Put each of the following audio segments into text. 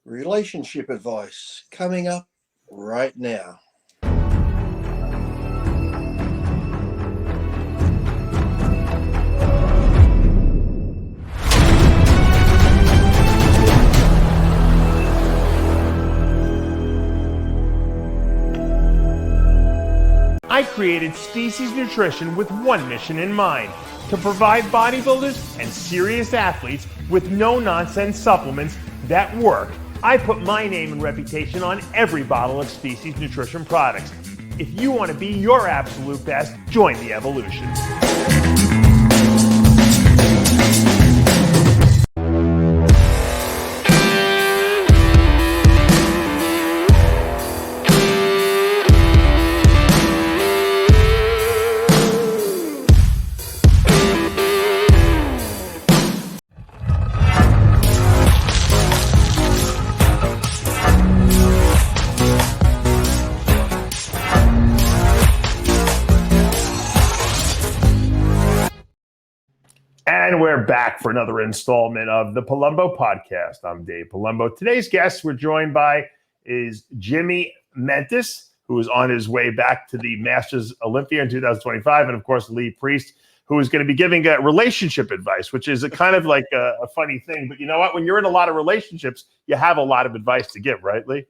relationship advice coming up right now. I created Species Nutrition with one mission in mind: to provide bodybuilders and serious athletes with no-nonsense supplements that work. I put my name and reputation on every bottle of Species Nutrition products. If you want to be your absolute best, join the evolution. And we're back for another installment of the Palumbo Podcast. I'm Dave Palumbo. Today's guest we're joined by is Jimmy Mentis, who is on his way back to the Masters Olympia in 2025. And of course, Lee Priest, who is going to be giving relationship advice, which is a kind of like a funny thing. But you know what? When you're in a lot of relationships, you have a lot of advice to give, right, Lee?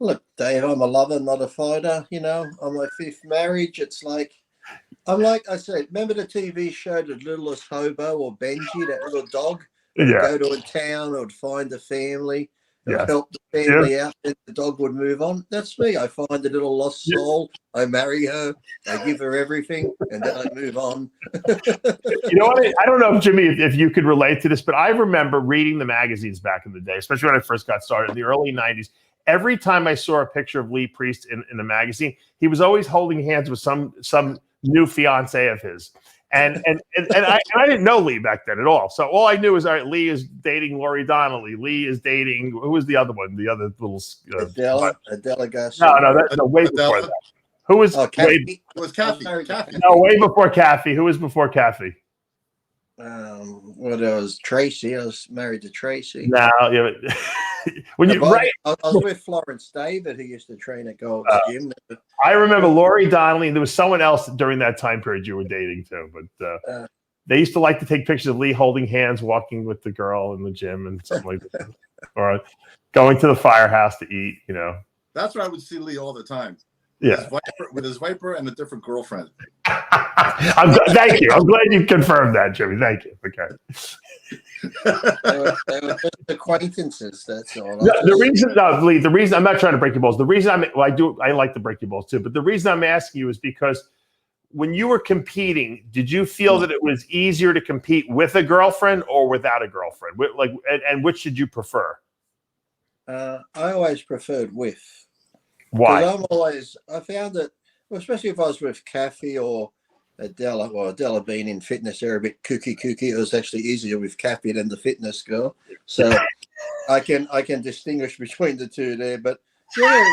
Look, Dave, I'm a lover, not a fighter. You know, on my fifth marriage, it's like, I'm like I said, remember the TV show The Littlest Hobo or Benji, that little dog? Yeah. Go to a town, or would find a family, Yeah. help the family out, and the dog would move on. That's me. I find a little lost soul. I marry her. I give her everything, and then I move on. You know what? I don't know, Jimmy, if you could relate to this, but I remember reading the magazines back in the day, especially when I first got started in the early 90s. Every time I saw a picture of Lee Priest in the magazine, he was always holding hands with some new fiance of his. And I didn't know Lee back then at all. So all I knew is, all right, Lee is dating Lori Donnelly. Lee is dating, who was the other one? The other little Adela Garcia. No, way before that. Who was Kathy? It was Kathy. No, way before Kathy. Who was before Kathy? Well, there was Tracy. I was married to Tracy. No, yeah, but when you I was with Florence David, who used to train at Gold's Gym. I remember Lori Donnelly, and there was someone else during that time period you were dating too. But they used to like to take pictures of Lee holding hands, walking with the girl in the gym, and something like that, or going to the firehouse to eat. You know, that's where I would see Lee all the time. Yeah, with his Viper and a different girlfriend. Thank you. I'm glad you confirmed that, Jimmy. Thank you. Okay. They were just acquaintances. That's all. Lee, the reason I'm not trying to break your balls. The reason I like to break your balls too. But the reason I'm asking you is because when you were competing, did you feel that it was easier to compete with a girlfriend or without a girlfriend? And which did you prefer? I always preferred with. Why? I found that, especially if I was with Kathy or Adela. Well, Adela being in fitness, they're a bit kooky. It was actually easier with Kathy than the fitness girl. So I can distinguish between the two there. But you know,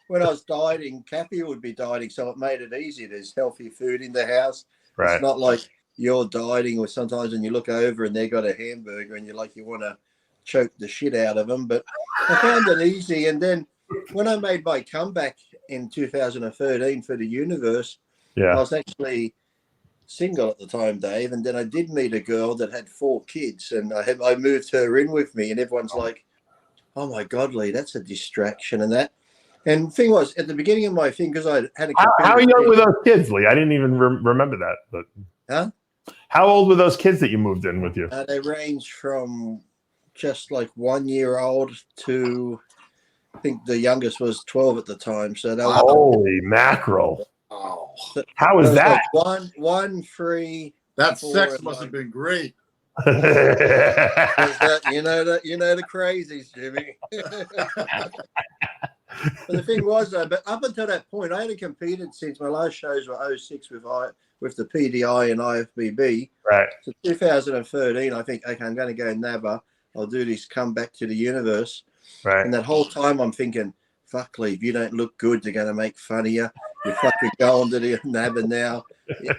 when I was dieting, Kathy would be dieting, so it made it easy. There's healthy food in the house. Right. It's not like you're dieting, or sometimes when you look over and they got a hamburger and you want to choke the shit out of them. But I found it easy. And then when I made my comeback in 2013 for the Universe, I was actually single at the time, Dave, and then I did meet a girl that had 4 kids, and I moved her in with me, and everyone's like, "Oh my God, Lee, that's a distraction," and that. And the thing was, at the beginning of my thing, because I had a how young were those kids, Lee? I didn't even remember that. But how old were those kids that you moved in with you? They ranged from just like 1-year-old to, I think the youngest was 12 at the time. So that was holy mackerel! Oh, how was that? Like 1, 3. That sex must have been great. You know the crazies, Jimmy. But the thing was, though, but up until that point, I hadn't competed since my last shows were 06 with the PDI and IFBB. Right. So 2013, I think, okay, I'm going to go NABBA. I'll do this comeback to the Universe. Right. And that whole time I'm thinking, fuck, Lee, if you don't look good, they're going to make fun of you. You're fucking going to the NABBA now.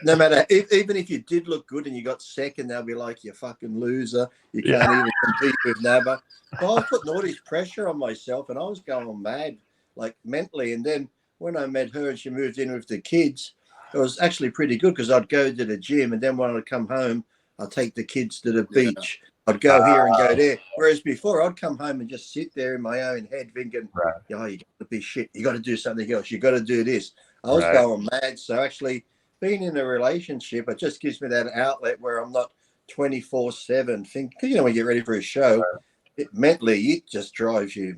no matter, even if you did look good and you got second, they'll be like, you fucking loser. You can't even compete with Nabba. So I was putting all this pressure on myself and I was going mad, like mentally. And then when I met her and she moved in with the kids, it was actually pretty good because I'd go to the gym and then when I'd come home, I'd take the kids to the beach. I'd go here and go there. Whereas before, I'd come home and just sit there in my own head thinking, oh, you got to be shit. You got to do something else. You got to do this. I was going mad. So actually being in a relationship, it just gives me that outlet where I'm not 24/7 thinking, you know, when you get ready for a show, mentally, it just drives you.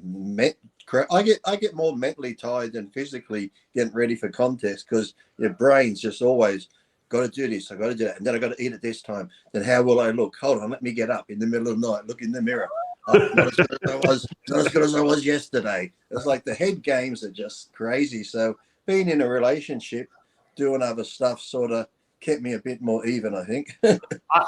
I get more mentally tired than physically getting ready for contests because your brain's just always got to do this. I got to do that, and then I got to eat at this time. Then how will I look? Hold on, let me get up in the middle of the night. Look in the mirror. Oh, not as good as I was yesterday. It's like the head games are just crazy. So being in a relationship, doing other stuff, sort of kept me a bit more even, I think.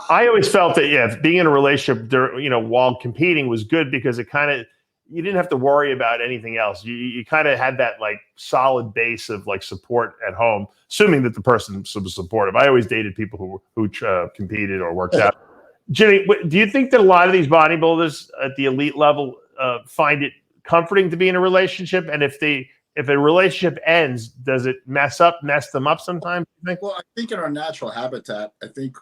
I always felt that being in a relationship, while competing was good because it kind of, you didn't have to worry about anything else. You kind of had that like solid base of like support at home, assuming that the person was supportive. I always dated people who competed or worked out. Jimmy, do you think that a lot of these bodybuilders at the elite level find it comforting to be in a relationship? And if a relationship ends, does it mess them up sometimes? You think? Well, I think in our natural habitat, I think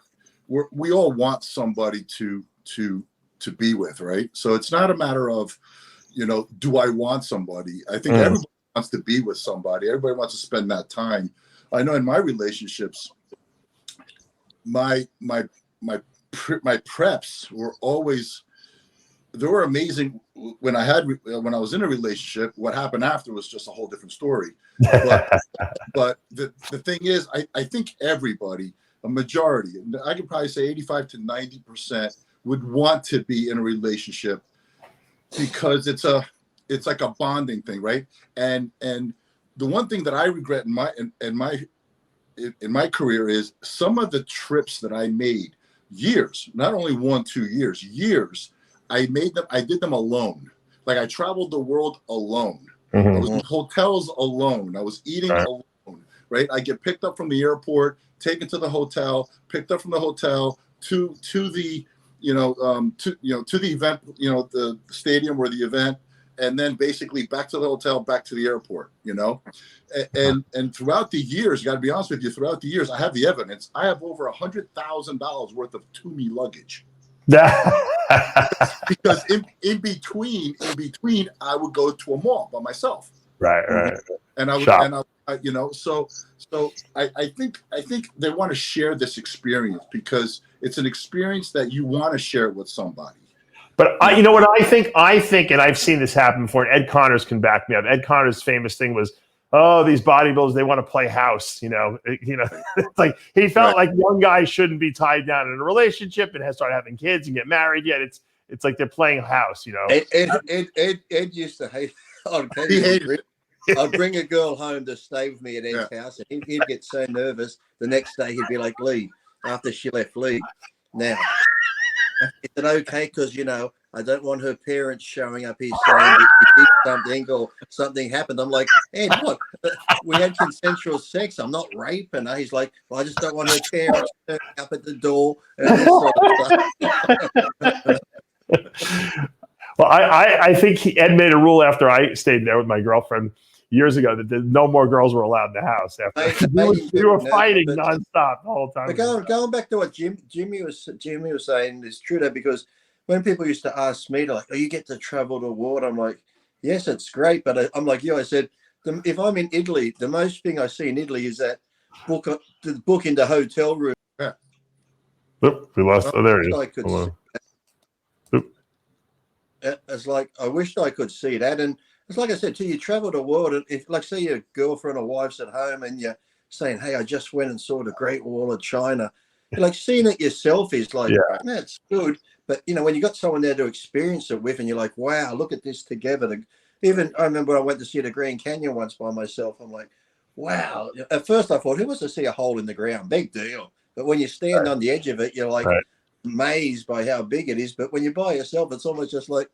we all want somebody to be with, right? So it's not a matter of, do I want somebody? I think everybody wants to be with somebody. Everybody wants to spend that time. I know in my relationships, my preps were always, they were amazing. When I was in a relationship, what happened after was just a whole different story. But the thing is, I think everybody, a majority, I could probably say 85 to 90% would want to be in a relationship because it's like a bonding thing, right? And the one thing that I regret in my career is some of the trips that I made, years, not only 1-2 years, I did them alone. Like I traveled the world alone. I was in hotels alone. I was eating alone, right? I get picked up from the airport, taken to the hotel, picked up from the hotel to the to the event, the stadium or the event, and then basically back to the hotel, back to the airport, and throughout the years, you got to be honest with you, throughout the years, I have the evidence. I have over $100,000 worth of to-me luggage. Because in between, I would go to a mall by myself. Right. And I would, so I think they want to share this experience because it's an experience that you want to share with somebody. But what I think, and I've seen this happen before, and Ed Connors can back me up. Ed Connors' famous thing was, these bodybuilders, they want to play house, it's like he felt like young guys shouldn't be tied down in a relationship and start having kids and get married yet. It's like they're playing house, Ed used to hate it. I'd bring a girl home to stay with me at Ed's house, and he'd get so nervous. The next day, he'd be like, "Lee," after she left, "Lee, now, is it okay? Because I don't want her parents showing up here saying that you did something or something happened." I'm like, "Ed, what? We had consensual sex. I'm not raping her." He's like, "Well, I just don't want her parents turning up at the door." And this sort of stuff. Well, I think Ed made a rule after I stayed there with my girlfriend years ago that no more girls were allowed in the house. We were fighting nonstop the whole time. But going back to what Jimmy was saying is true, though, because when people used to ask me, like, "Oh, you get to travel the world," I'm like, "Yes, it's great," but I'm like I said, if I'm in Italy, the most thing I see in Italy is that book in the hotel room. Yeah. Oop, we lost. Oh, there it is. It's like I wished I could see that, and it's like I said to you, travel the world, and if, like, say your girlfriend or wife's at home and you're saying, "Hey, I just went and saw the Great Wall of China," like seeing it yourself is like, that's good. But when you got someone there to experience it with, and you're like, "Wow, look at this together." Even I remember I went to see the Grand Canyon once by myself. I'm like, "Wow!" At first I thought, who wants to see a hole in the ground? Big deal. But when you stand on the edge of it, you're like amazed by how big it is. But when you're by yourself, it's almost just like,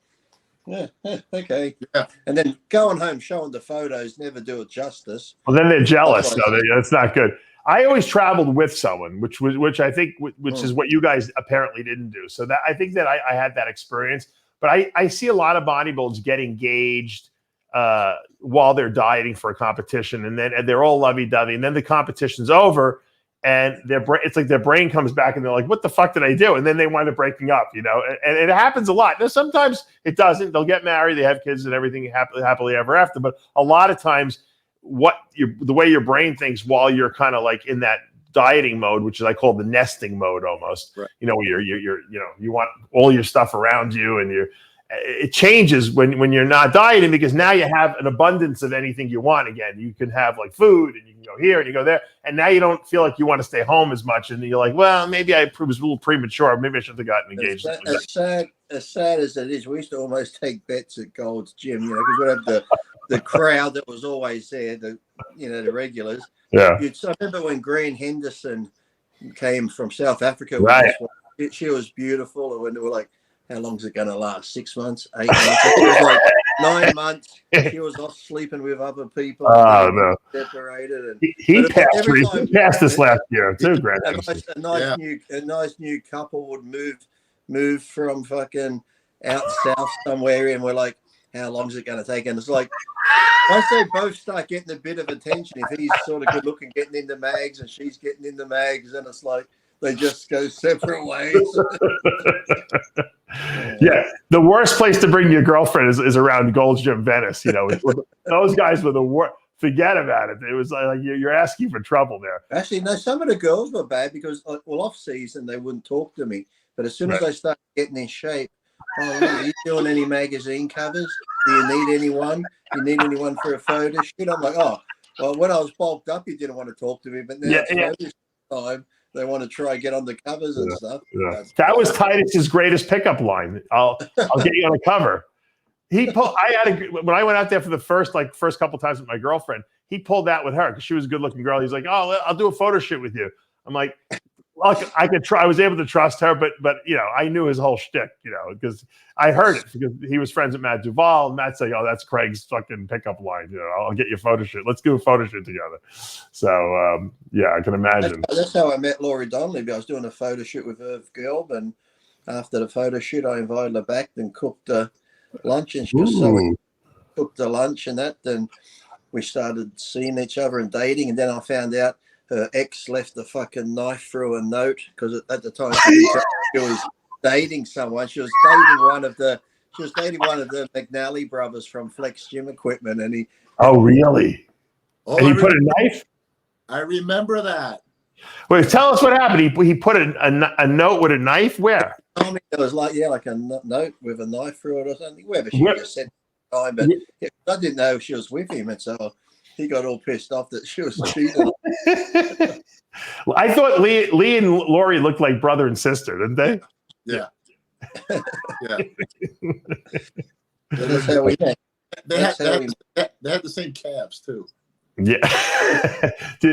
okay. Yeah. And then going home showing the photos never do it justice. Well, then they're jealous. So that's not good. I always traveled with someone, which I think is what you guys apparently didn't do. So that I think that I had that experience. But I see a lot of bodybuilders get engaged while they're dieting for a competition, and they're all lovey-dovey, and then the competition's over, and it's like their brain comes back, and they're like, "What the fuck did I do?" And then they wind up breaking up, and it happens a lot. Now, sometimes it doesn't. They'll get married, they have kids, and everything happily ever after. But a lot of times, the way your brain thinks while you're kind of like in that dieting mode, which is I call the nesting mode almost. Right. Where you want all your stuff around you, and it changes when you're not dieting, because now you have an abundance of anything you want. Again, you can have like food, and you can go here and you go there, and now you don't feel like you want to stay home as much, and you're like, well, maybe I was a little premature. Maybe I shouldn't have gotten engaged. As sad as it is, we used to almost take bets at Gold's Gym, because we'd have the crowd that was always there, the regulars. Yeah. I remember when Green Henderson came from South Africa. Right. She was beautiful, and when they were like, how long is it going to last? 6 months, 8 months? It was like 9 months. She was off sleeping with other people. Oh, no. Separated. And he passed this last year too, Grant. A nice new couple would move from fucking out south somewhere, and we're like, how long is it going to take? And it's like, once they both start getting a bit of attention, if he's sort of good looking, getting into mags, and she's getting into mags, and it's like they just go separate ways. Yeah, the worst place to bring your girlfriend is around Gold's Gym Venice. Those guys were the worst. Forget about it. It was like you're asking for trouble there. Actually, no, some of the girls were bad because, off season they wouldn't talk to me, but as soon as I started getting in shape, are you doing any magazine covers? Do you need anyone? Do you need anyone for a photo shoot? I'm like, oh, well, when I was bulked up, you didn't want to talk to me, but now it's time. They want to try and get on the covers and stuff. Yeah. That was Titus's greatest pickup line. I'll get you on the cover. When I went out there for the first couple times with my girlfriend, he pulled that with her because she was a good looking girl. He's like, oh, I'll do a photo shoot with you. I'm like, I could try. I was able to trust her, but I knew his whole shtick, because I heard it because he was friends with Matt Duvall. And Matt's like, oh, that's Craig's fucking pickup line. I'll get you a photo shoot. Let's do a photo shoot together. So I can imagine. That's how I met Laurie Donnelly. I was doing a photo shoot with Irv Gelb, and after the photo shoot, I invited her back and cooked lunch, and she was cooked the lunch and that. Then we started seeing each other and dating, and then I found out her ex left the fucking knife through a note because at the time she was dating someone. She was dating one of the McNally brothers from Flex Gym Equipment, and he. Oh really? And he put a knife. I remember that. Wait, tell us what happened. He put a note with a knife. Where? It was like a note with a knife through it or something. Wherever she just said time, but I didn't know she was with him, and so he got all pissed off that she was cheating. I thought Lee and Laurie looked like brother and sister, didn't they? Yeah. Yeah. That's how we met. They had the same calves too. Yeah.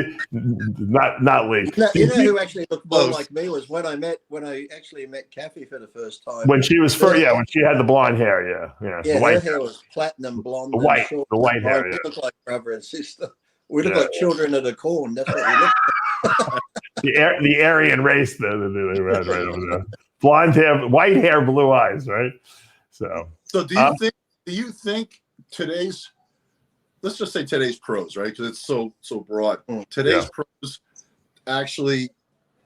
not Lee. You know who actually looked more like me was when I actually met Kathy for the first time. When she was when she had the blonde hair, yeah. Yeah, her hair was platinum blonde. The white hair. We looked like brother and sister. We look like children of the corn. That's what we look like. The Aryan race that they had right over there. Blonde hair, white hair, blue eyes, right? So do you think today's, let's just say today's pros, right? Because it's so broad. Today's pros actually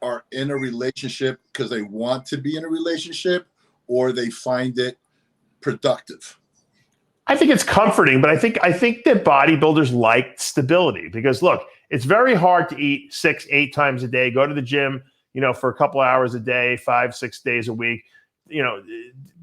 are in a relationship because they want to be in a relationship, or they find it productive? I think it's comforting, but I think that bodybuilders like stability because look, it's very hard to eat 6-8 times a day, go to the gym, for a couple hours a day, 5-6 days a week,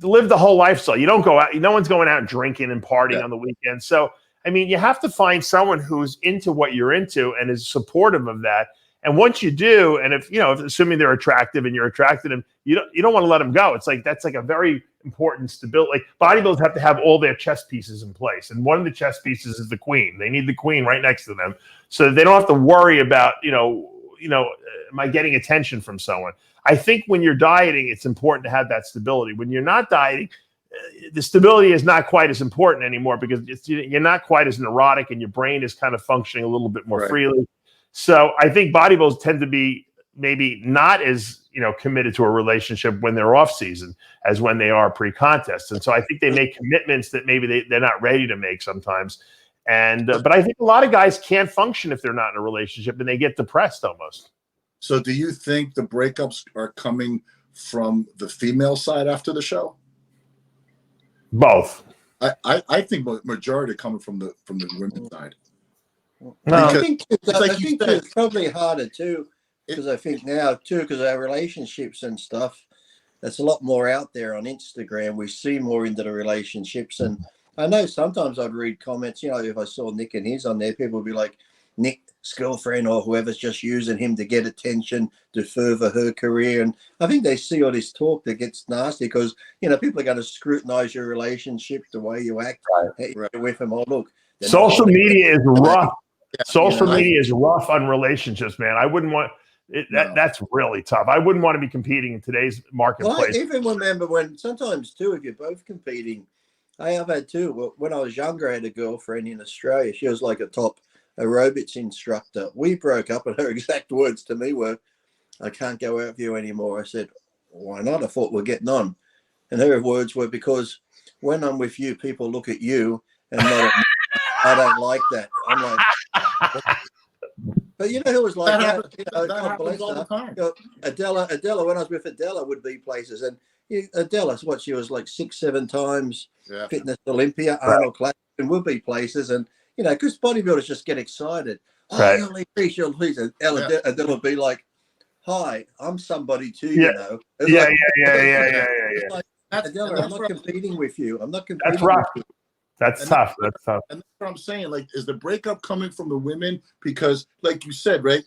live the whole lifestyle. You don't go out, no one's going out and drinking and partying on the weekend. So, I mean, you have to find someone who's into what you're into and is supportive of that. And once you do, and if assuming they're attractive and you're attracted to them, you don't want to let them go. It's like that's like a very important stability. Like bodybuilders have to have all their chess pieces in place, and one of the chess pieces is the queen. They need the queen right next to them, so they don't have to worry about am I getting attention from someone. I think when you're dieting, it's important to have that stability. When you're not dieting, the stability is not quite as important anymore because you're not quite as neurotic, and your brain is kind of functioning a little bit more freely. So I think bodybuilders tend to be maybe not as, committed to a relationship when they're off season as when they are pre-contest. And so I think they make commitments that maybe they're not ready to make sometimes. And but I think a lot of guys can't function if they're not in a relationship, and they get depressed almost. So do you think the breakups are coming from the female side after the show? Both. I think majority coming from the women's side. No. I think it's probably harder too, because I think now too, because our relationships and stuff, that's a lot more out there on Instagram. We see more into the relationships, and I know sometimes I'd read comments. If I saw Nick and his on there, people would be like, Nick's girlfriend or whoever's just using him to get attention to further her career. And I think they see all this talk that gets nasty because, people are going to scrutinize your relationship, the way you act with them. Oh, look. Social media is rough. Social media is rough on relationships, man. I wouldn't want it. That's really tough. I wouldn't want to be competing in today's marketplace. Well, I even remember when sometimes too, if you're both competing, I have had too. When I was younger, I had a girlfriend in Australia. She was like a top aerobics instructor. We broke up, and her exact words to me were, "I can't go out with you anymore." I said, "Why not?" I thought we're getting on. And her words were, "Because when I'm with you, people look at you and not at me. I don't like that." I'm like, but who was like that? God bless her. Adela, when I was with Adela, would be places. And Adela, she was like 6-7 times fitness Olympia, Arnold Classic, and would be places. And, because bodybuilders just get excited. Oh, you'll lose. And Adela would be like, "Hi, I'm somebody too, Yeah. Like, Adela, I'm not competing with you. I'm not competing That's rough. with you." That's tough. That's tough. And that's what I'm saying. Like, is the breakup coming from the women? Because, like you said, right,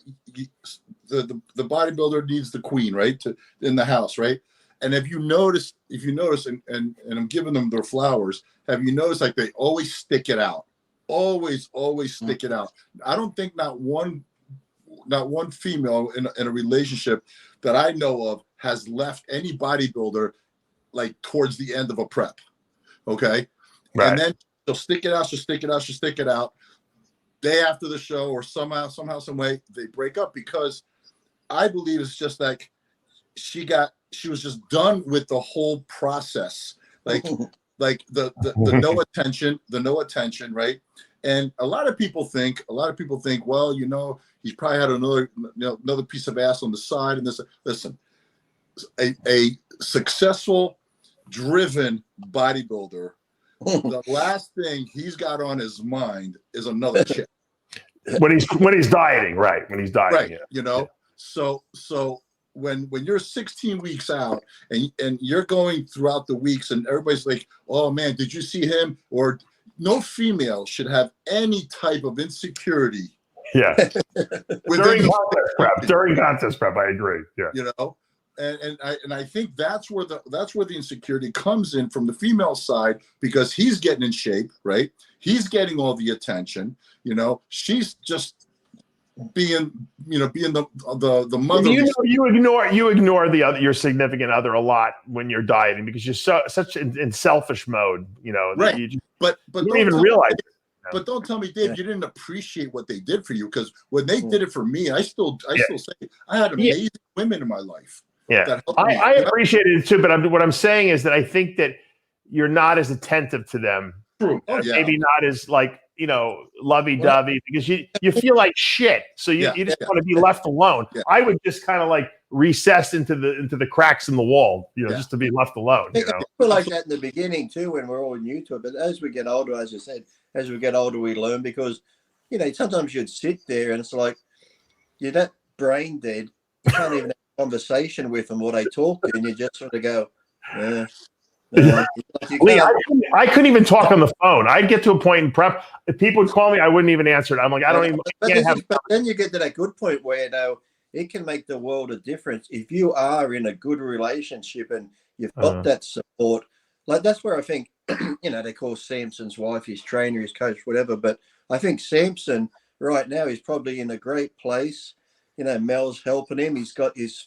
the bodybuilder needs the queen, right, in the house, right? And if you notice, and I'm giving them their flowers, have you noticed like they always stick it out, always stick it out? I don't think not one female in a relationship that I know of has left any bodybuilder like towards the end of a prep. Okay. Right. And then she'll stick it out. Day after the show, or somehow, some way, they break up, because I believe it's just like she was just done with the whole process. Like the no attention, right? And a lot of people think, well, he's probably had another piece of ass on the side. And this, listen, a successful, driven bodybuilder, the last thing he's got on his mind is another chick. When he's dieting, right? When he's dieting, right? So when you're 16 weeks out and you're going throughout the weeks, and everybody's like, "Oh man, did you see him?" Or no female should have any type of insecurity. Yeah. During contest prep, I agree. Yeah. And I think that's where the insecurity comes in from the female side, because he's getting in shape, right? He's getting all the attention. She's just being the mother. You ignore your significant other a lot when you're dieting, because you're such in selfish mode. Right. But you don't even realize it. But don't tell me, Dave, you didn't appreciate what they did for you, because when they did it for me, I still say I had amazing women in my life. Yeah, I appreciated it too, but what I'm saying is that I think that you're not as attentive to them. True. Maybe not as lovey-dovey, because you feel like shit, so you just want to be left alone. Yeah. I would just kind of like recess into the cracks in the wall, just to be left alone. I feel like that in the beginning too, when we're all new to it. But as we get older, as you said, we learn, because sometimes you'd sit there and it's like you're that brain dead. You can't even have a conversation with them, or they talk to you, and you just sort of go, Lee, I couldn't even talk on the phone. I'd get to a point in prep, if people would call me, I wouldn't even answer it. I'm like, But then you get to that good point where it can make the world a difference if you are in a good relationship and you've got that support. Like, that's where I think they call Samson's wife his trainer, his coach, whatever. But I think Samson right now is probably in a great place. Mel's helping him.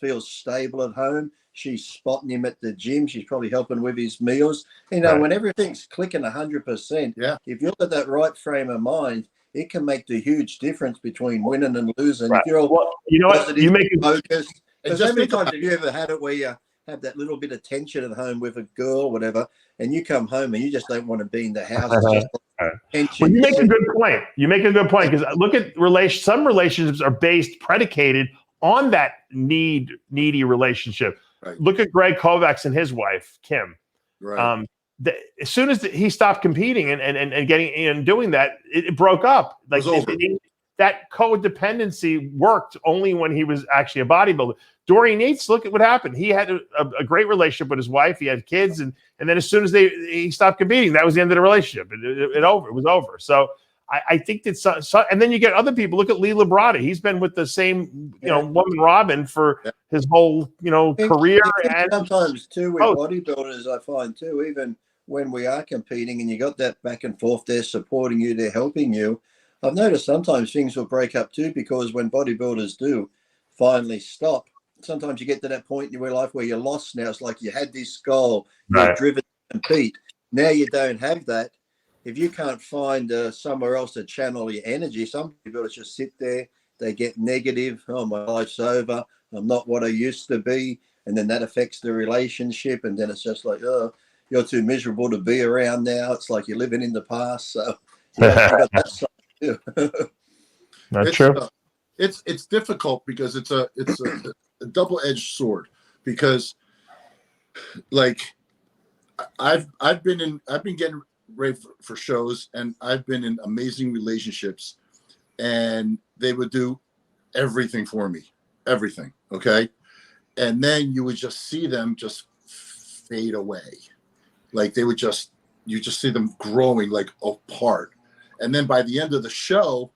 Feels stable at home. She's spotting him at the gym. She's probably helping with his meals. When everything's clicking 100%, if you've got that right frame of mind, it can make the huge difference between winning and losing. Right. If you're Well, you know what? You make focused. Because how just many think times about have you ever had it where you have that little bit of tension at home with a girl or whatever, and you come home and you just don't want to be in the house? It's just like tension. Well, you make a good point. You make a good point because look at some relationships are predicated on that needy relationship. Right. Look at Greg Kovacs and his wife Kim. Right. As soon as he stopped competing and getting and doing that, it broke up. Like that codependency worked only when he was actually a bodybuilder. Dorian Yates, look at what happened. He had a great relationship with his wife. He had kids, and then as soon as he stopped competing, that was the end of the relationship. It was over. So I think that and then you get other people. Look at Lee Labrada. He's been with the same woman, Robin, for his whole career. And sometimes too with bodybuilders, I find too, even when we are competing and you got that back and forth, they're supporting you, they're helping you. I've noticed sometimes things will break up too, because when bodybuilders do finally stop, sometimes you get to that point in your life where you're lost now. It's like you had this goal, you're driven to compete. Now you don't have that. If you can't find somewhere else to channel your energy, some people just sit there, they get negative. Oh, my life's over. I'm not what I used to be. And then that affects the relationship. And then it's just like, oh, you're too miserable to be around now. It's like you're living in the past. So you got that side too. Not true. It's difficult because it's a double-edged sword, because like I've been getting ready for shows, and I've been in amazing relationships, and they would do everything for me, everything. Okay. And then you would just see them just fade away. Like you just see them growing like apart. And then by the end of the show,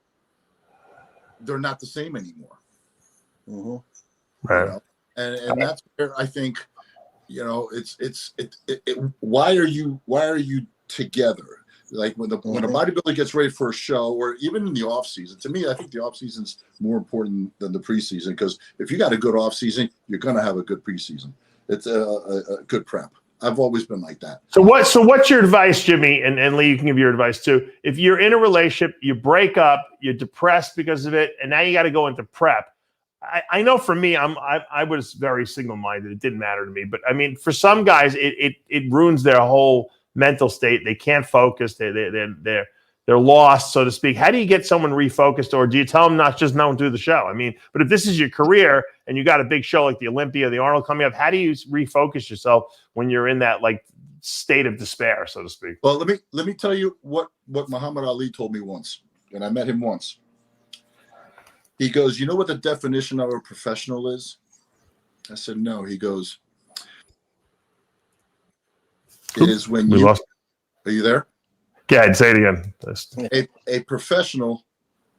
they're not the same anymore. Mm-hmm. Right. And that's where I think, why are you together? Like when a bodybuilder gets ready for a show, or even in the off season, to me, I think the off season's more important than the preseason, because if you got a good off season, you're going to have a good preseason. It's a good prep. I've always been like that. So what's your advice, Jimmy, and Lee, you can give your advice too. If you're in a relationship, you break up, you're depressed because of it, and now you got to go into prep. I know for me, I was very single-minded. It didn't matter to me. But I mean, for some guys, it ruins their whole mental state. They can't focus. They're lost, so to speak. How do you get someone refocused, or do you tell them not do the show? I mean, but if this is your career and you got a big show like the Olympia, the Arnold coming up, how do you refocus yourself when you're in that like state of despair, so to speak? Well, let me tell you what Muhammad Ali told me once, and I met him once. He goes, "You know what the definition of a professional is?" I said, "No." He goes, "It is when you." Are you there? Yeah, I'd say it again. A professional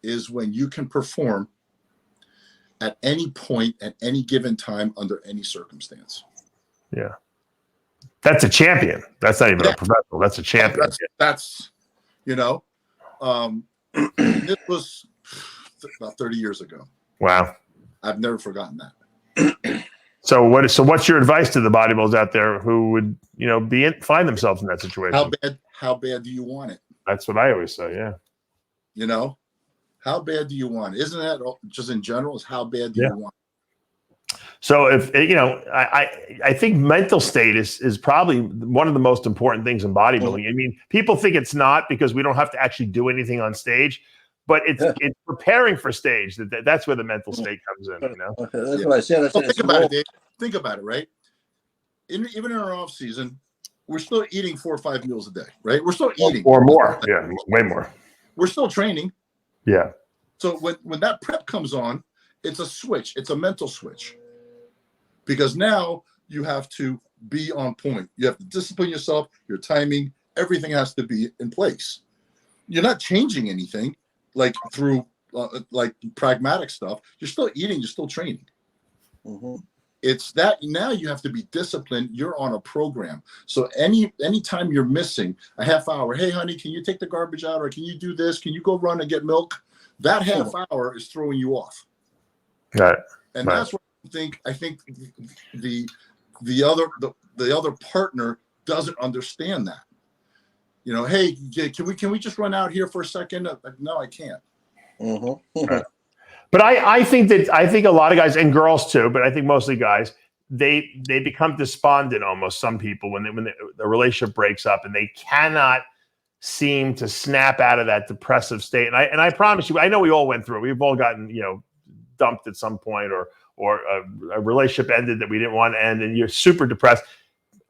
is when you can perform at any point, at any given time, under any circumstance. Yeah. That's a champion. That's not even a professional. That's a champion. That's this was about 30 years ago. Wow. I've never forgotten that. So what's your advice to the bodybuilders out there who would, find themselves in that situation? How bad do you want it? That's what I always say. Yeah. How bad do you want it? Isn't that just in general? Is how bad do you want it? So if I think mental state is probably one of the most important things in bodybuilding. I mean, people think it's not, because we don't have to actually do anything on stage, but it's preparing for stage. That's where the mental state comes in. That's what I said. Think about it, Dave. Think about it, right? Even in our off season, we're still eating 4 or 5 meals a day, right? We're still eating or more. Yeah, way more. We're still training. Yeah. So when that prep comes on, it's a switch. It's a mental switch, because now you have to be on point. You have to discipline yourself. Your timing, everything has to be in place. You're not changing anything like through like pragmatic stuff. You're still eating. You're still training. Mm-hmm. It's that now you have to be disciplined. You're on a program. So anytime you're missing a half hour, hey honey, can you take the garbage out, or can you do this? Can you go run and get milk? That half hour is throwing you off. Right. And that's what I think the other partner doesn't understand that. hey, can we just run out here for a second? No, I can't. Mm-hmm. But I think a lot of guys and girls too, but I think mostly guys, they become despondent almost. Some people when the relationship breaks up and they cannot seem to snap out of that depressive state. And I promise you, I know we all went through it. We've all gotten dumped at some point or a relationship ended that we didn't want to end, and you're super depressed.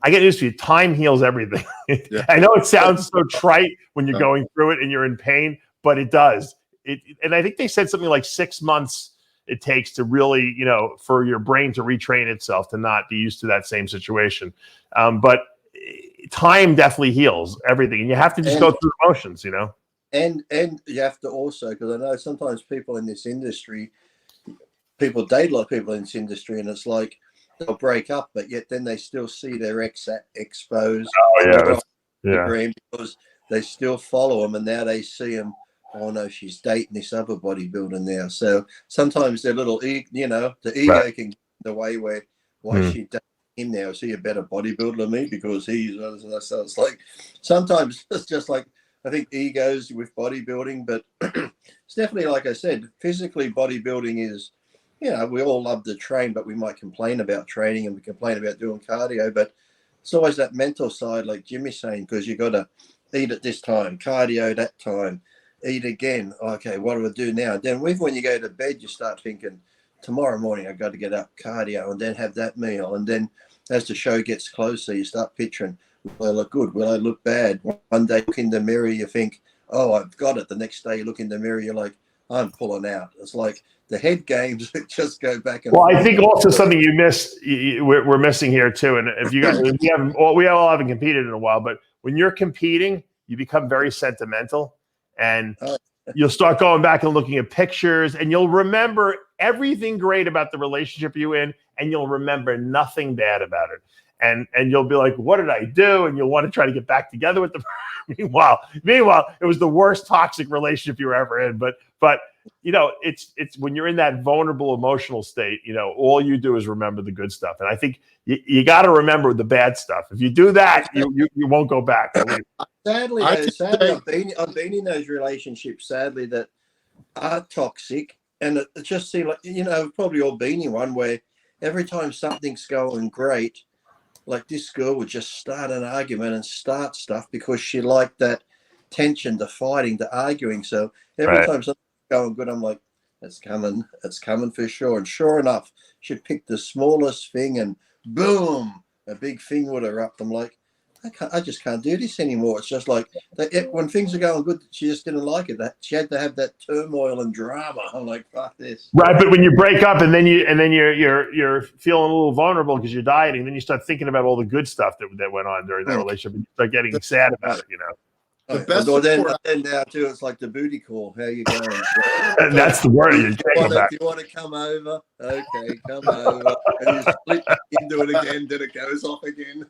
I get news for you. Time heals everything. Yeah. I know it sounds so trite when you're going through it and you're in pain, but it does. And I think they said something like 6 months it takes to really, for your brain to retrain itself to not be used to that same situation. But time definitely heals everything, and you have to just go through emotions, And you have to also, because I know sometimes people in this industry, people date a lot of people in this industry, and it's like they'll break up, but yet then they still see their ex exposed. Oh yeah, because they still follow them, and now they see them. Oh no, she's dating this other bodybuilder now. So sometimes their little, the ego can get in the way where why is she dating him now? Is he a better bodybuilder than me because he's? So it's like sometimes it's just like I think egos with bodybuilding, but it's definitely like I said, physically bodybuilding is. We all love to train, but we might complain about training and we complain about doing cardio. But it's always that mental side, like Jimmy's saying, because you got to eat at this time, cardio that time, eat again. Okay, what do I do now? Then when you go to bed, you start thinking, tomorrow morning I've got to get up, cardio, and then have that meal. And then as the show gets closer, you start picturing, will I look good? Will I look bad? One day, look in the mirror, you think, oh, I've got it. The next day, you look in the mirror, you're like, I'm pulling out. It's like the head games just go back and forth. I think also something you missed, we're missing here too. And if you guys, we all haven't competed in a while, but when you're competing, you become very sentimental, and you'll start going back and looking at pictures, and you'll remember everything great about the relationship you're in, and you'll remember nothing bad about it. And you'll be like, what did I do? And you'll want to try to get back together with them. Meanwhile, it was the worst toxic relationship you were ever in. But it's when you're in that vulnerable emotional state, all you do is remember the good stuff. And I think you got to remember the bad stuff. If you do that, you won't go back. Sadly, I've been in those relationships, sadly, that are toxic. And it just seems like, we've probably all been in one where every time something's going great, like this girl would just start an argument and start stuff because she liked that tension, the fighting, the arguing. So every time something's going good, I'm like, it's coming for sure. And sure enough, she'd pick the smallest thing and boom, a big thing would erupt. I'm like, I just can't do this anymore. It's just like when things are going good, she just didn't like it. That she had to have that turmoil and drama. I'm like, fuck this. Right, but when you break up and then you're feeling a little vulnerable because you're dieting, then you start thinking about all the good stuff that went on during that relationship, and you start getting sad about it. The best then now too, it's like the booty call. How you going? And that's the word. You want to come over? Okay, come over. And you split into it again. Then it goes off again.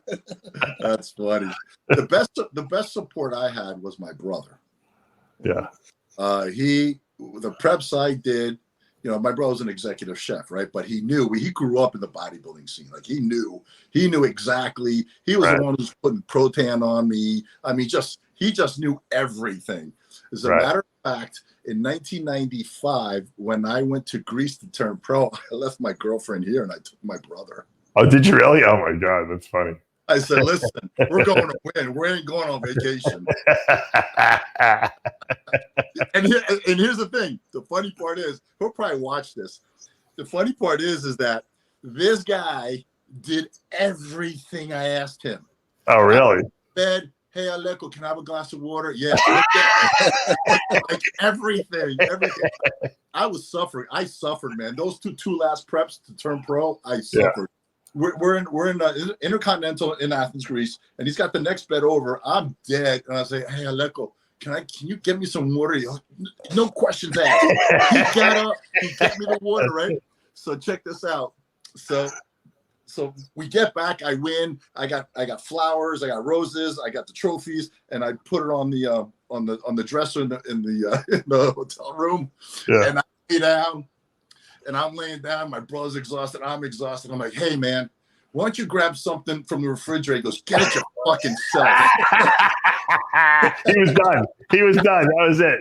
That's funny. The best support I had was my brother. Yeah. The preps I did. My brother's an executive chef, right? But he grew up in the bodybuilding scene. Like he knew exactly. He was the one who's putting Protan on me. I mean, he just knew everything. As a matter of fact, in 1995, when I went to Greece to turn pro, I left my girlfriend here and I took my brother. Oh, did you really? Oh my God, that's funny. I said, listen, we're going to win. We ain't going on vacation. and here's the thing. The funny part is, he'll probably watch this. The funny part is that this guy did everything I asked him. Oh, really? Bed, hey, Aleko, can I have a glass of water? Yeah. Like everything. I was suffering. I suffered, man. Those two last preps to turn pro, I suffered. Yeah. We're in Intercontinental in Athens, Greece, and he's got the next bed over. I'm dead, and I say, "Hey, Aleko, can you get me some water?" No questions asked. He got up, he get me the water, right? So check this out. So we get back. I win. I got flowers. I got roses. I got the trophies, and I put it on the dresser in the hotel room. Yeah. And I lay down. And I'm laying down. My brother's exhausted. I'm exhausted. I'm like, hey, man, why don't you grab something from the refrigerator? He goes, get it your fucking self. He was done. He was done. That was it.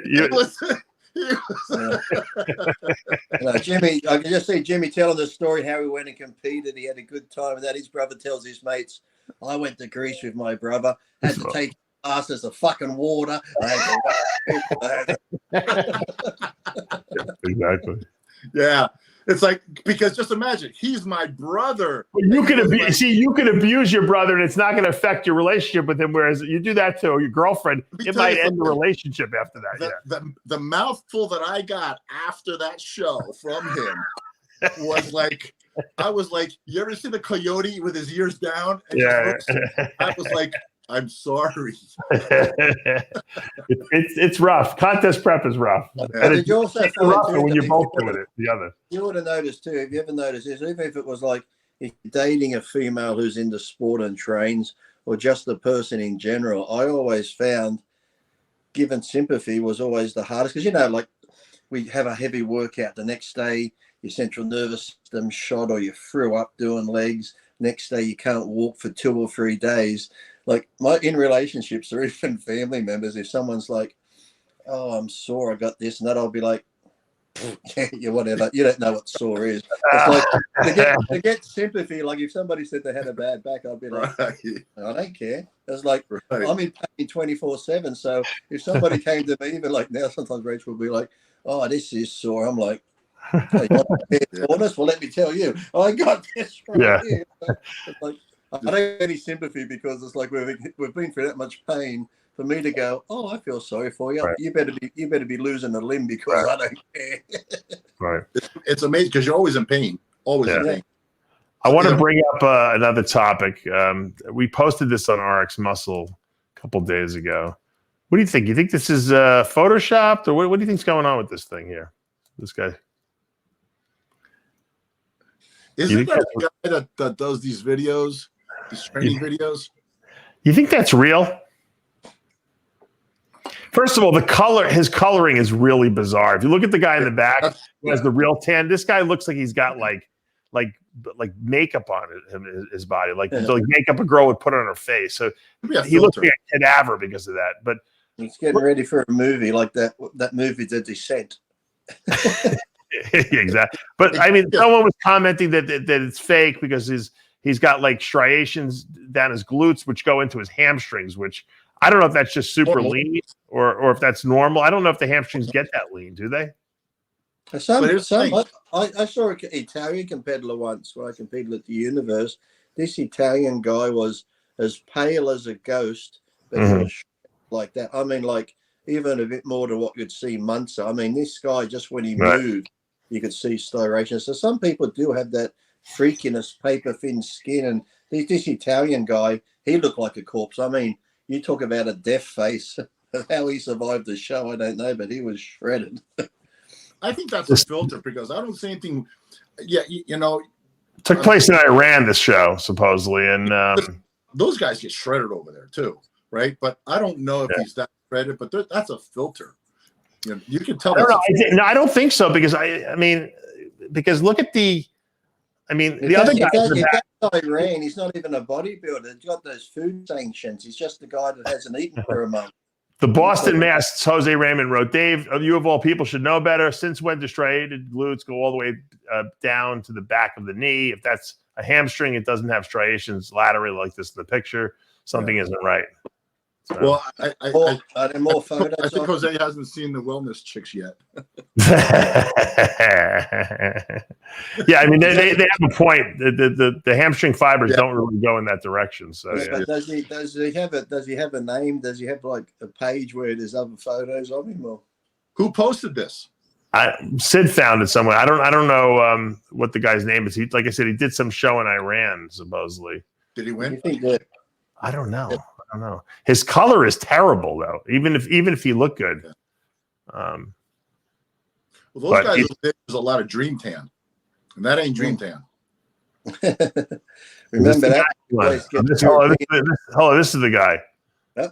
Jimmy, I can just see Jimmy telling the story how he went and competed. He had a good time, and that his brother tells his mates, I went to Greece with my brother, had to take glasses of fucking water. Exactly. Yeah. It's like, because just imagine, he's my brother. You can abuse your brother, and it's not going to affect your relationship with him. Whereas you do that to your girlfriend, it might end the relationship after that. The mouthful that I got after that show from him was like, I was like, you ever see the coyote with his ears down? And I was like, I'm sorry. It's rough. Contest prep is rough. And did you also it's rougher when you're both doing it together. You would have noticed too, have you ever noticed this, even if it was like if you're dating a female who's into sport and trains, or just the person in general, I always found giving sympathy was always the hardest. Because, like we have a heavy workout the next day, your central nervous system shot, or you threw up doing legs. Next day, you can't walk for 2 or 3 days. Like in relationships or even family members, if someone's like, oh, I'm sore, I got this and that, I'll be like, yeah, whatever. You don't know what sore is. It's like to get sympathy, like if somebody said they had a bad back, I'd be like, I don't care. It's like, I'm in pain 24/7. So if somebody came to me, even like now, sometimes Rachel will be like, oh, this is sore. I'm like, hey, you want soreness? Well, let me tell you, I got this right here. It's like, I don't have any sympathy, because it's like we've been through that much pain. For me to go, oh, I feel sorry for you. Right. You better be losing a limb, because I don't care. Right. It's amazing, because you're always in pain. Always in pain. I want to bring up another topic. We posted this on RX Muscle a couple days ago. What do you think? You think this is photoshopped, or what do you think's going on with this thing here? This guy. Isn't that the guy that does these videos, these training videos? You think that's real? First of all, his coloring is really bizarre. If you look at the guy in the back who has the real tan, this guy looks like he's got like makeup on his body, like makeup a girl would put on her face. So he looks like a cadaver because of that. But he's getting ready for a movie like that movie, The Descent. Exactly. But I mean, someone was commenting that it's fake because he's got like striations down his glutes, which go into his hamstrings, which I don't know if that's just super lean or if that's normal. I don't know if the hamstrings get that lean, do they? I saw an Italian competitor once when I competed at the Universe. This Italian guy was as pale as a ghost, but he was like that. I mean, like even a bit more to what you'd see Munzer. I mean, this guy, just when he moved, you could see striations. So some people do have that freakiness, paper thin skin. And this Italian guy, he looked like a corpse. I mean, you talk about a death face. How he survived the show, I don't know, but he was shredded. I think that's a filter, because I don't see anything. Yeah, it took place in Iran, this show, supposedly, and those guys get shredded over there too, right? But I don't know if he's that shredded. But that's a filter. You can tell. I don't think so, because I mean, because look at the other guy. Iran, he's not even a bodybuilder. He's got those food sanctions. He's just the guy that hasn't eaten for a month. The Boston Mask's Jose Raymond wrote, Dave, you of all people should know better. Since when do striated glutes go all the way down to the back of the knee? If that's a hamstring, it doesn't have striations laterally like this in the picture. Something isn't right. So. Well, I think Jose hasn't seen the wellness chicks yet. Yeah, I mean they have a point. The hamstring fibers don't really go in that direction. So but does he have a name? Does he have like a page where there's other photos of him? Or who posted this? Sid found it somewhere. I don't know what the guy's name is. He, like I said, he did some show in Iran supposedly. Did he win? I don't know. I don't know. His color is terrible though. Even if he looked good. Well, those guys, there's a lot of dream tan, and that ain't dream tan. Remember that? This is the guy. Yep.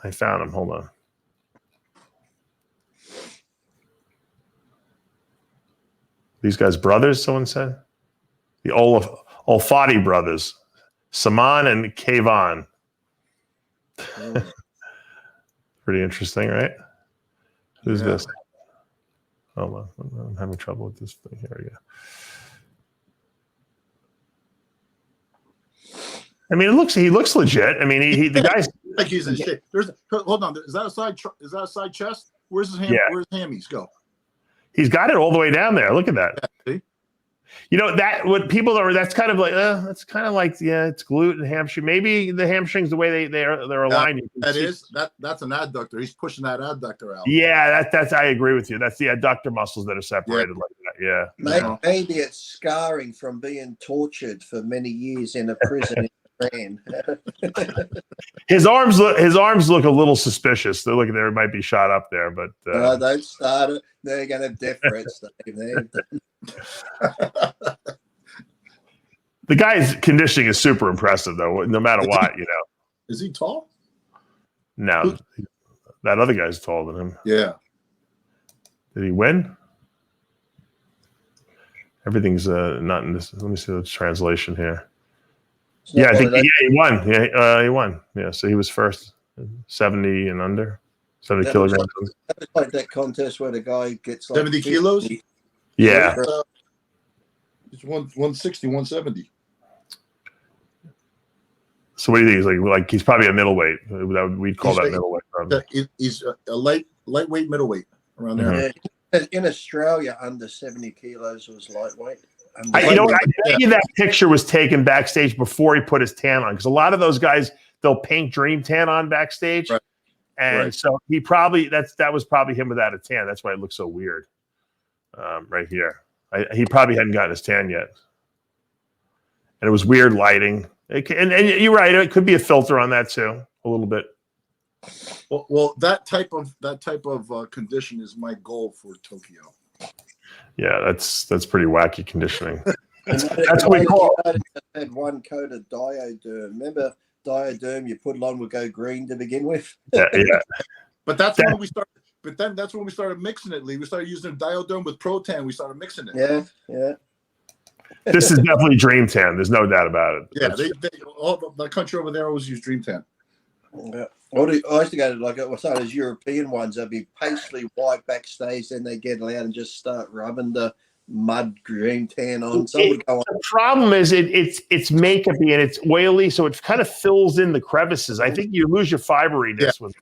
I found him. Hold on. These guys brothers, someone said. The Olfati brothers, Saman and Kayvon. Pretty interesting, right? Who's this? Hold on, I'm having trouble with this thing. Here we go. I mean, he looks legit. I mean, the guy's like he's in shape. Hold on. Is that a side chest? Where's his ham? Yeah. Where's his hammies go? He's got it all the way down there. Look at that. Yeah, see? You know that what people are. That's kind of like. That's kind of like it's glute and hamstring. Maybe the hamstrings the way they're aligned. That's an adductor. He's pushing that adductor out. Yeah, that's. I agree with you. That's the adductor muscles that are separated like that. Yeah. Maybe it's scarring from being tortured for many years in a prison. His arms look a little suspicious. They're looking, there might be shot up there, but don't start it. They're going to difference. The guy's conditioning is super impressive, though. No matter what, you know. Is he tall? No, that other guy's taller than him. Yeah. Did he win? Everything's not in this. Let me see the translation here. Yeah, I think he won. Yeah, he won. Yeah, so he was first, 70 and under, 70 kilograms. That was like that contest where the guy gets like 70 kilos. Yeah, it's 160, 170. So what do you think? Like he's probably a middleweight. We'd call that middleweight. He's a lightweight, middleweight around there. Mm-hmm. In Australia, under 70 kilos was lightweight. I bet you that picture was taken backstage before he put his tan on, because a lot of those guys, they'll paint dream tan on backstage, right. And so he probably that was probably him without a tan. That's why it looks so weird. Right here, he probably hadn't gotten his tan yet, and it was weird lighting. And you're right, it could be a filter on that too, a little bit. Well, that type of condition is my goal for Tokyo. Yeah, that's pretty wacky conditioning. That's what we call it. Had one coat of Dioderm. Remember Dioderm? You put it on would go green to begin with. Yeah. But when we started. But then that's when we started mixing it, Lee. We started using Dioderm with Protan. We started mixing it. Yeah. This is definitely Dream Tan. There's no doubt about it. Yeah, all the country over there always use Dream Tan. Yeah. I used to go to those European ones. They'd be paisley white backstage, then they get out and just start rubbing the mud Dream Tan on. The problem is it's makeupy and it's oily, so it kind of fills in the crevices. I think you lose your fiberiness with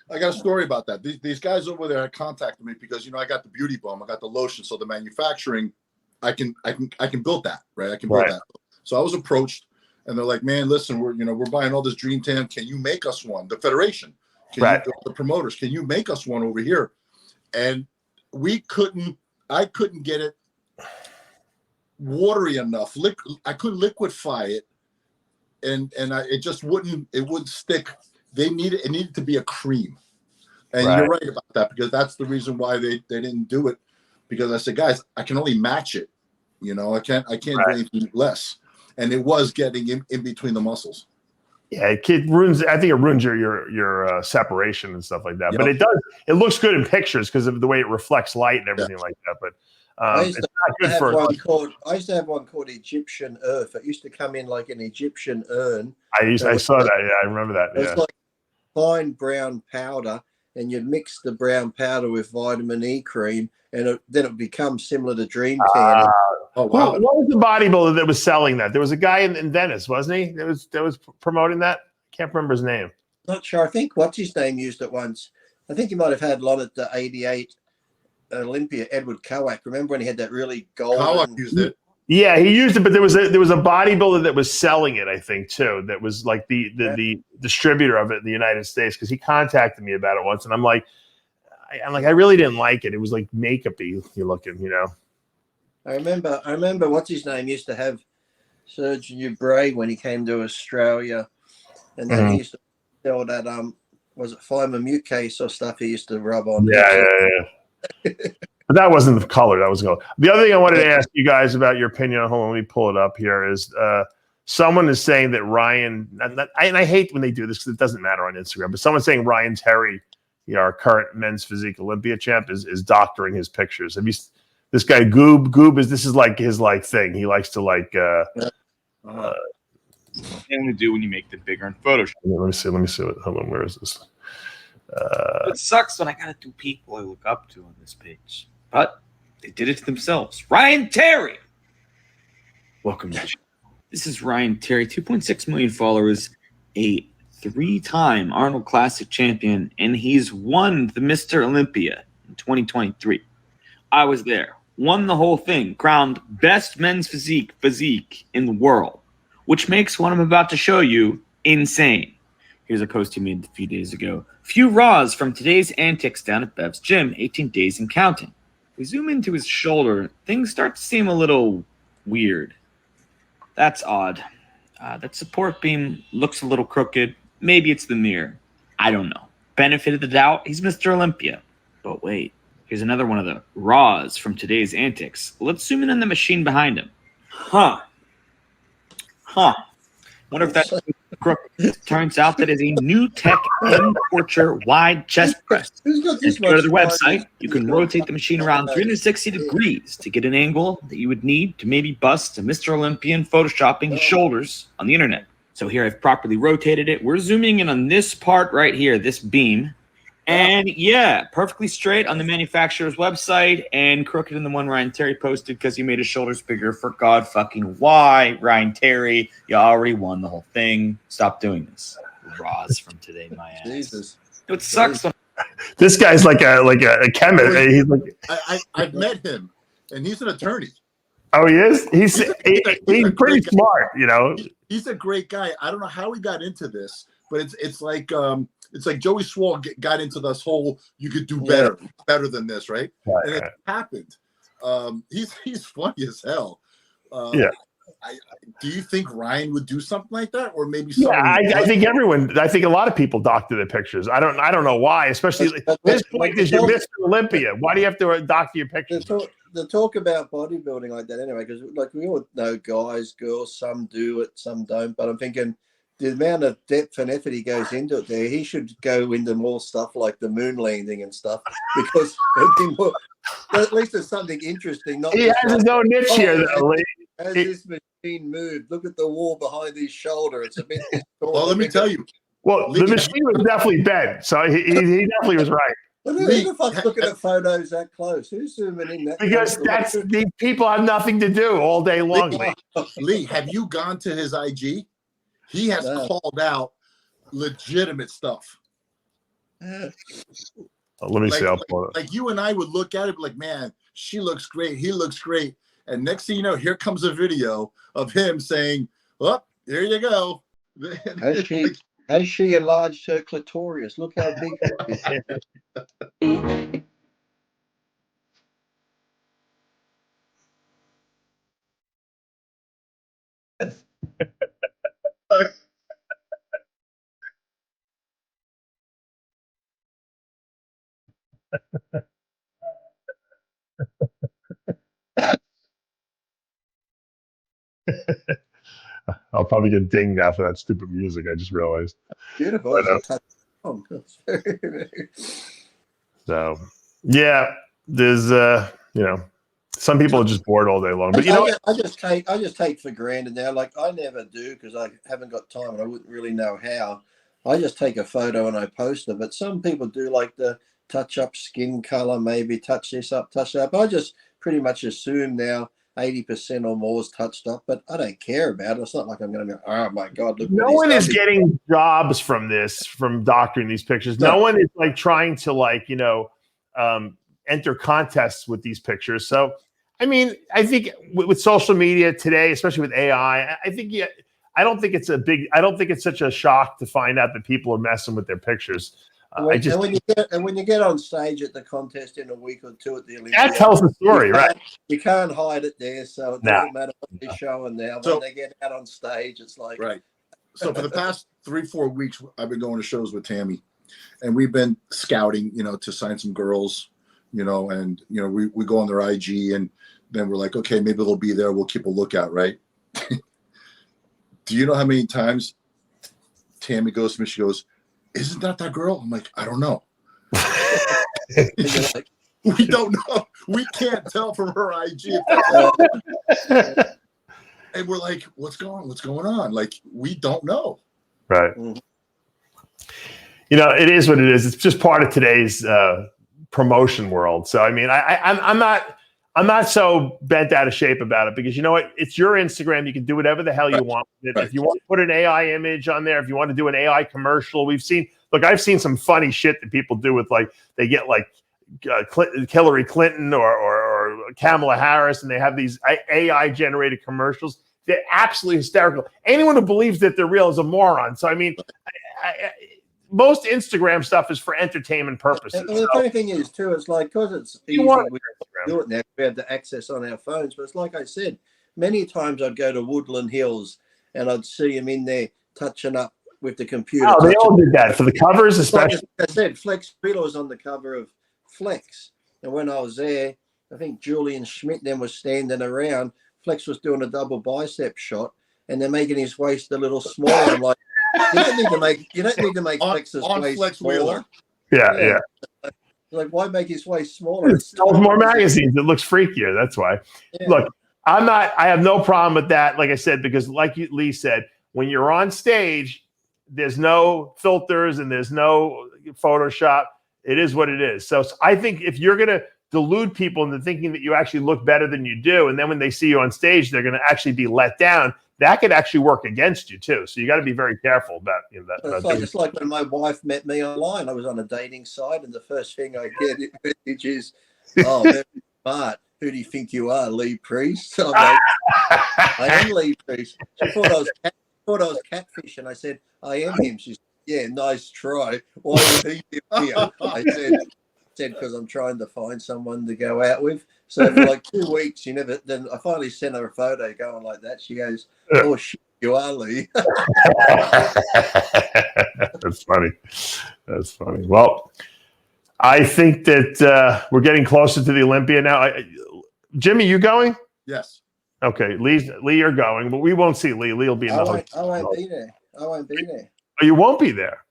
I got a story about that. These guys over there contacted me because I got the beauty balm, I got the lotion, so the manufacturing, I can build that, right? I can build that. So I was approached. And they're like, man, listen, we're buying all this Dream Tan. Can you make us one? The federation, the promoters, can you make us one over here? And I couldn't get it watery enough. I couldn't liquefy it, and it wouldn't stick. It needed to be a cream. And you're right about that, because that's the reason why they didn't do it. Because I said, guys, I can only match it. I can't do anything less. And it was getting in between the muscles. Yeah, I think it ruins your separation and stuff like that. Yep. But it does. It looks good in pictures because of the way it reflects light and everything like that. But it's not good for. I used to have one called Egyptian Earth. It used to come in like an Egyptian urn. I saw that. Yeah, I remember that. It's like fine brown powder, and you'd mix the brown powder with vitamin E cream, and then it becomes similar to Dream Tan. Oh wow! What was the bodybuilder that was selling that? There was a guy in Venice, wasn't he? That was promoting that. Can't remember his name. Not sure. I think what's his name used it once. I think he might have had one at the '88 Olympia. Edward Kowak. Remember when he had that really golden? Kowak used it. Yeah, he used it, but there was a bodybuilder that was selling it, I think, too. That was like the distributor of it in the United States, because he contacted me about it once, and I'm like, I really didn't like it. It was like makeupy looking, I remember what's his name used to have Serge Nubray when he came to Australia, and then he used to sell that was it Fiber Mucase or stuff he used to rub on. Yeah. But that wasn't the color. That was the color. The other thing I wanted to ask you guys about your opinion. Hold on, let me pull it up here. Is someone is saying that Ryan, and I hate when they do this because it doesn't matter on Instagram, but someone's saying Ryan Terry, our current men's physique Olympia champ, is doctoring his pictures. This This guy Goob this is like his like thing. He likes to like. Thing to do when you make them bigger in Photoshop. Let me see. Hold on, where is this? It sucks when I gotta do people I look up to on this page, but they did it to themselves. Ryan Terry, welcome to the show. This is Ryan Terry, 2.6 million followers, a 3-time Arnold Classic champion, and he's won the Mr. Olympia in 2023. I was there, won the whole thing, crowned best men's physique in the world, which makes what I'm about to show you insane. Here's a post he made a few days ago. Few Raws from today's antics down at Bev's gym, 18 days and counting. We zoom into his shoulder. Things start to seem a little weird. That's odd. That support beam looks a little crooked. Maybe it's the mirror. I don't know. Benefit of the doubt, he's Mr. Olympia. But wait, here's another one of the Raws from today's antics. Let's zoom in on the machine behind him. Huh. Wonder if that's crooked. Turns out that is a new tech M-Torture wide chest press. Who's got this Go to much the time? website. You can rotate the machine around 360 degrees to get an angle that you would need to maybe bust a Mr. Olympian photoshopping his shoulders on the internet. So here I've properly rotated it. We're zooming in on this part right here, this beam. And yeah, perfectly straight on the manufacturer's website and crooked in the one Ryan Terry posted because he made his shoulders bigger. For God fucking why, Ryan Terry? You already won the whole thing. Stop doing this. Raws from today, my ass. Jesus. It sucks when This guy's like a chemist. He's like, I've met him, and he's an attorney. oh, he is. He's pretty guy. smart, you know. He's a great guy. I don't know how he got into this, but it's like Joey Swall got into this whole you could do better than this, right? And it happened. He's funny as hell. Yeah. Do you think Ryan would do something like that, or maybe? I think everyone. I think a lot of people doctor their pictures. I don't know why. Especially this point is you're Mr. Olympia. Why do you have to doctor your pictures? The talk about bodybuilding like that anyway, because like we all know guys, girls, some do it, some don't. But I'm thinking the amount of depth and effort he goes into it there, he should go into more stuff like the moon landing and stuff because at least there's something interesting. Not he has his own niche here, though. As this machine moved, look at the wall behind his shoulder. It's a bit. Well, let me tell you. Well, the machine was definitely bent, so he definitely was right. But who the fuck's looking at photos that close? Who's zooming in that? Because these people have nothing to do all day long. Lee, have you gone to his IG? He has called out legitimate stuff. Let me see. I'll pull it. Like you and I would look at it like, man, she looks great. He looks great. And next thing you know, here comes a video of him saying, "Well, here you go." Has she enlarged her clitoris? Look how big it is. I'll probably get dinged after that stupid music. I just realized. Beautiful. So yeah, there's some people are just bored all day long. But I just take for granted now. Like I never do because I haven't got time and I wouldn't really know how. I just take a photo and I post it. But some people do like the touch up skin color, maybe touch this up, touch that up. I just pretty much assume now 80% or more is touched up, but I don't care about it. It's not like I'm going to go, oh my God. Look, no one is getting jobs from doctoring these pictures. No one is like trying to enter contests with these pictures. So, I mean, I think with social media today, especially with AI, I don't think it's such a shock to find out that people are messing with their pictures. When you get on stage at the contest in a week or two at the Olympics, that tells the story, right? You can't hide it there, so it doesn't matter what they're showing now. When they get out on stage, it's like right. So for the past 3-4 weeks, I've been going to shows with Tammy, and we've been scouting, to sign some girls, and we go on their IG, and then we're like, okay, maybe they'll be there. We'll keep a lookout, right? Do you know how many times Tammy goes to me? She goes, "Isn't that girl?" I'm like, I don't know. We don't know. We can't tell from her IG. And we're like, what's going on? Like, we don't know. Right. You know, it is what it is. It's just part of today's promotion world. So, I mean, I'm not so bent out of shape about it, because you know what? It's your Instagram. You can do whatever the hell you want with it. If you want to put an AI image on there, if you want to do an AI commercial, I've seen some funny shit that people do with, like, they get like Hillary Clinton or Kamala Harris, and they have these AI generated commercials. They're absolutely hysterical. Anyone who believes that they're real is a moron. So, I mean, most Instagram stuff is for entertainment purposes. And the funny thing is, too, it's like, because it's easy, we do it now, we have the access on our phones. But it's like I said, many times I'd go to Woodland Hills and I'd see them in there touching up with the computer. Oh, they all did that for the covers, especially. Like I said, Flex Wheeler was on the cover of Flex. And when I was there, I think Julian Schmidt then was standing around. Flex was doing a double bicep shot, and they're making his waist a little smaller. I'm like, you don't need to make Flex's waist Flex smaller. Wheeler. Yeah. Like, why make his waist smaller? It sells more magazines. It looks freakier. That's why. Yeah. Look, I have no problem with that. Like I said, because like Lee said, when you're on stage, there's no filters and there's no Photoshop. It is what it is. So I think if you're going to delude people into thinking that you actually look better than you do, and then when they see you on stage, they're going to actually be let down, that could actually work against you too. So you got to be very careful about that. It's like when my wife met me online. I was on a dating site, and the first thing I get in message is, "Oh, very smart. Who do you think you are, Lee Priest?" So I'm like, "I am Lee Priest." She thought I was catfishing. I said, "I am him." She said, "Yeah, nice try. Why would he be here?" I said, "Because I'm trying to find someone to go out with." So for like 2 weeks, then I finally sent her a photo going like that. She goes, "Oh shit, you are Lee." That's funny. That's funny. Well, I think that we're getting closer to the Olympia now. Jimmy, you going? Yes. Okay, Lee, you're going, but we won't see Lee. Lee will be in the hotel. I won't be there. Oh, you won't be there?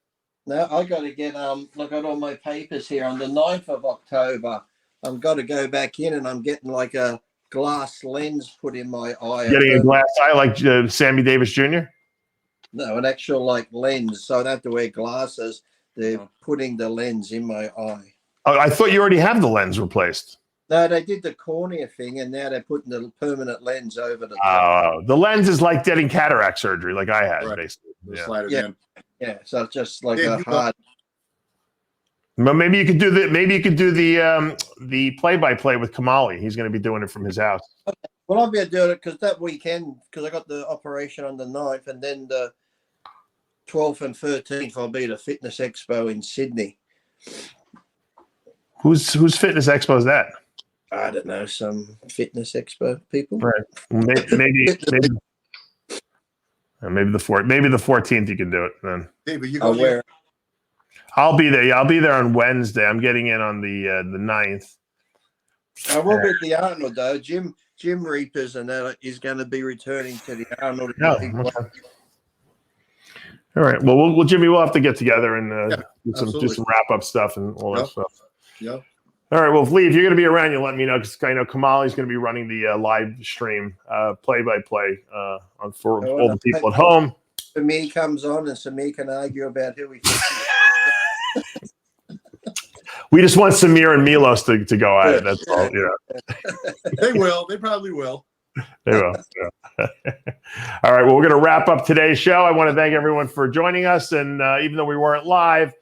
No, I got to get look at all my papers here. On the 9th of October, I've got to go back in, and I'm getting like a glass lens put in my eye. Getting a glass eye like Sammy Davis Jr.? No, an actual like lens, so I don't have to wear glasses. They're putting the lens in my eye. Oh, I thought you already have the lens replaced. No, they did the cornea thing, and now they're putting the permanent lens over the. Oh, the lens is like getting cataract surgery, like I had, basically. Yeah. So it's just like a hard. But maybe you could do the play-by-play with Kamali. He's going to be doing it from his house. Okay. Well, I'll be able to do it because that weekend, because I got the operation on the 9th, and then the 12th and 13th, I'll be at a fitness expo in Sydney. Whose fitness expo is that? I don't know, some fitness expo people. Right. Maybe the 14th you can do it then. David, you go where? I'll be there. Yeah, I'll be there on Wednesday. I'm getting in on the 9th. I will be at the Arnold though. Jim Reapers and that is going to be returning to the Arnold. Okay. All right. Well, Jimmy, we'll have to get together and do some wrap up stuff and all that stuff. Yeah. All right. Well, Lee, if you're going to be around, you let me know, because I know Kamali's going to be running the live stream play-by-play for all the people at home. Samir comes on, and Samir can argue about who he thinks. We just want Samir and Milos to go at it. That's all. Yeah. They will. They probably will. They will. Yeah. All right. Well, we're going to wrap up today's show. I want to thank everyone for joining us. And even though we weren't live,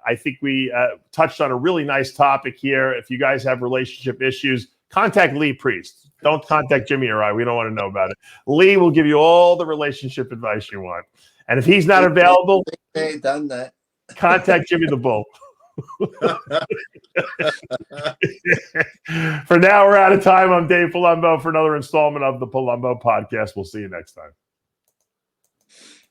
I think we touched on a really nice topic here. If you guys have relationship issues, contact Lee Priest. Don't contact Jimmy or I. We don't want to know about it. Lee will give you all the relationship advice you want. And if he's not available, they've done that. Contact Jimmy the Bull. For now, we're out of time. I'm Dave Palumbo for another installment of the Palumbo Podcast. We'll see you next time.